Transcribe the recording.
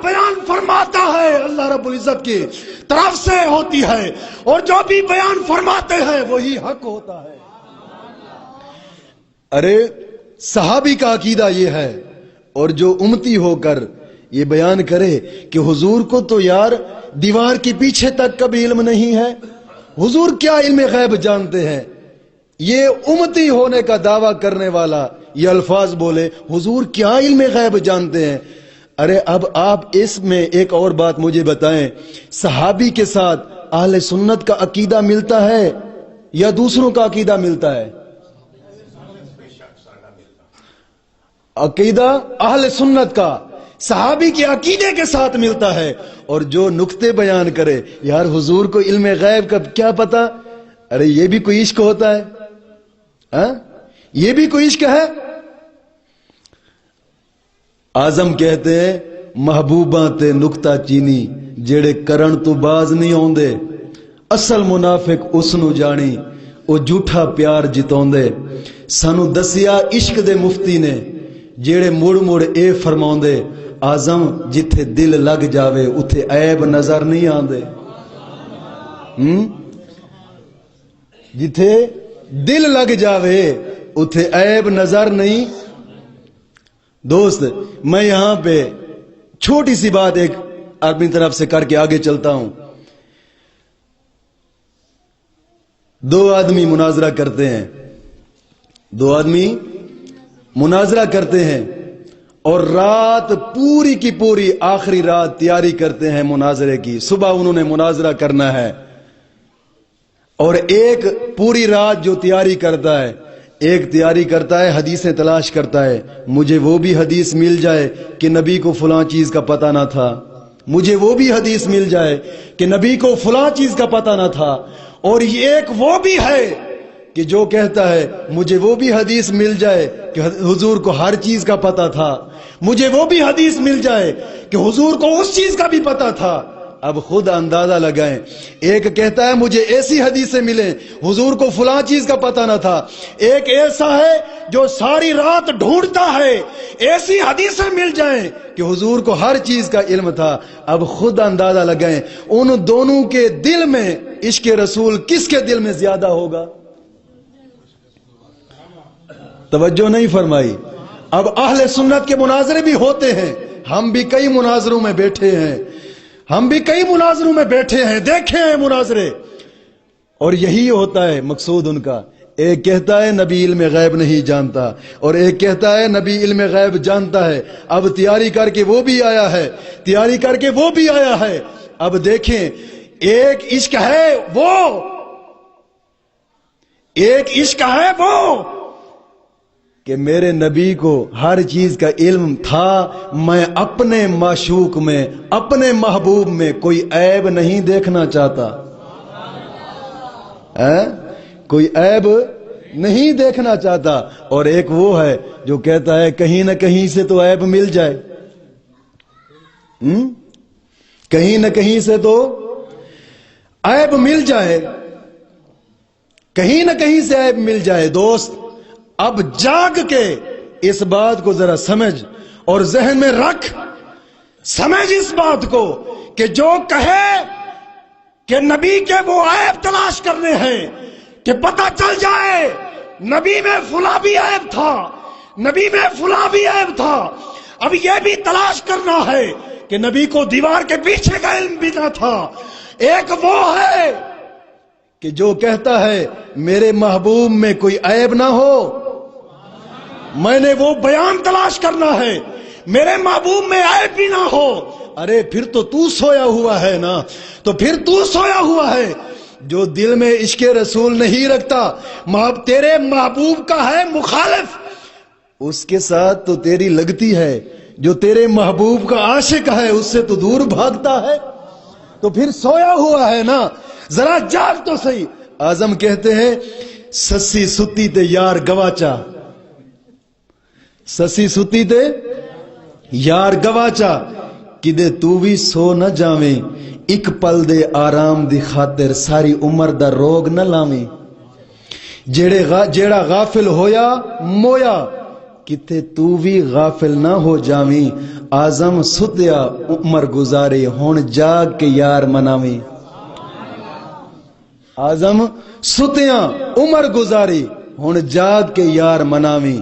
بیان فرماتا ہے اللہ رب العزت کی طرف سے ہوتی ہے، اور جو بھی بیان فرماتے ہیں وہی حق ہوتا ہے۔ ارے صحابی کا عقیدہ یہ ہے، اور جو امتی ہو کر یہ بیان کرے کہ حضور کو تو یار دیوار کے پیچھے تک کا بھی علم نہیں ہے، حضور کیا علم غیب جانتے ہیں، یہ امتی ہونے کا دعویٰ کرنے والا یہ الفاظ بولے حضور کیا علم غیب جانتے ہیں۔ ارے اب آپ اس میں ایک اور بات مجھے بتائیں، صحابی کے ساتھ اہل سنت کا عقیدہ ملتا ہے یا دوسروں کا عقیدہ ملتا ہے؟ عقیدہ اہل سنت کا صحابی کے عقیدے کے ساتھ ملتا ہے، اور جو نقطے بیان کرے یار حضور کو علم غیب کا کیا پتا، ارے یہ بھی کوئی عشق ہوتا ہے؟ یہ بھی کوئی عشق ہے؟ آزم کہتے ہیں محبوباں تے نکتہ چینی جیڑے کرن تو باز نہیں آوندے، اصل منافق اس نو جانی او جھوٹا پیار جتوندے، سانو دسیا عشق دے مفتی نے جیڑے مڑ مڑ اے فرماوندے آزم جتھے دل لگ جاوے اتھے عیب نظر نہیں آندے۔ جتھے دل لگ جاوے اتھے عیب نظر نہیں۔ دوست میں یہاں پہ چھوٹی سی بات ایک اپنی طرف سے کر کے آگے چلتا ہوں۔ دو آدمی مناظرہ کرتے ہیں، دو آدمی مناظرہ کرتے ہیں، اور رات پوری کی پوری آخری رات تیاری کرتے ہیں مناظرے کی، صبح انہوں نے مناظرہ کرنا ہے، اور ایک پوری رات جو تیاری کرتا ہے، ایک تیاری کرتا ہے حدیثیں تلاش کرتا ہے، مجھے وہ بھی حدیث مل جائے کہ نبی کو فلاں چیز کا پتہ نہ تھا، مجھے وہ بھی حدیث مل جائے کہ نبی کو فلاں چیز کا پتہ نہ تھا، اور ایک وہ بھی ہے کہ جو کہتا ہے مجھے وہ بھی حدیث مل جائے کہ حضور کو ہر چیز کا پتہ تھا، مجھے وہ بھی حدیث مل جائے کہ حضور کو اس چیز کا بھی پتہ تھا۔ اب خود اندازہ لگائیں، ایک کہتا ہے مجھے ایسی حدیثیں ملیں حضور کو فلاں چیز کا پتہ نہ تھا، ایک ایسا ہے جو ساری رات ڈھونڈتا ہے ایسی حدیثیں مل جائیں کہ حضور کو ہر چیز کا علم تھا۔ اب خود اندازہ لگائیں ان دونوں کے دل میں عشق رسول کس کے دل میں زیادہ ہوگا؟ توجہ نہیں فرمائی۔ اب اہل سنت کے مناظرے بھی ہوتے ہیں، ہم بھی کئی مناظروں میں بیٹھے ہیں، دیکھے ہیں مناظرے، اور یہی ہوتا ہے مقصود ان کا۔ ایک کہتا ہے نبی علم غیب نہیں جانتا، اور ایک کہتا ہے نبی علم غیب جانتا ہے۔ اب تیاری کر کے وہ بھی آیا ہے، اب دیکھیں ایک عشق ہے وہ کہ میرے نبی کو ہر چیز کا علم تھا، میں اپنے معشوق میں اپنے محبوب میں کوئی عیب نہیں دیکھنا چاہتا، کوئی عیب نہیں دیکھنا چاہتا۔ اور ایک وہ ہے جو کہتا ہے کہیں نہ کہیں سے تو عیب مل جائے، کہیں نہ کہیں سے تو عیب مل جائے، کہیں نہ کہیں سے عیب مل جائے۔ دوست اب جاگ کے اس بات کو ذرا سمجھ اور ذہن میں رکھ، سمجھ اس بات کو کہ جو کہے کہ نبی کے وہ عیب تلاش کرنے ہیں کہ پتہ چل جائے نبی میں فلاں بھی عیب تھا، نبی میں فلاں بھی عیب تھا، اب یہ بھی تلاش کرنا ہے کہ نبی کو دیوار کے پیچھے کا علم بھی نہ تھا۔ ایک وہ ہے کہ جو کہتا ہے میرے محبوب میں کوئی عیب نہ ہو، میں نے وہ بیان تلاش کرنا ہے، میرے محبوب میں عیب بھی نہ ہو۔ ارے پھر تو سویا ہوا ہے نا، تو پھر تو سویا ہوا ہے جو دل میں عشق رسول نہیں رکھتا، تیرے محبوب کا ہے مخالف، اس کے ساتھ تو تیری لگتی ہے، جو تیرے محبوب کا عاشق ہے اس سے تو دور بھاگتا ہے، تو پھر سویا ہوا ہے نا، ذرا جاگ تو صحیح۔ اعظم کہتے ہیں سسی ستی تے یار گواچا، سسی ستی تے یار گواچا، کدے تو بھی سو نہ جاویں، ایک پل دے آرام دی خاطر ساری عمر دا روگ نہ لاویں، جیڑا غافل ہویا مویا، کتے تو بھی غافل نہ ہو جاویں آزم ستیا عمر گزارے ہون جاگ کے یار مناویں آزم ستیا عمر گزاری ہون جاگ کے یار مناویں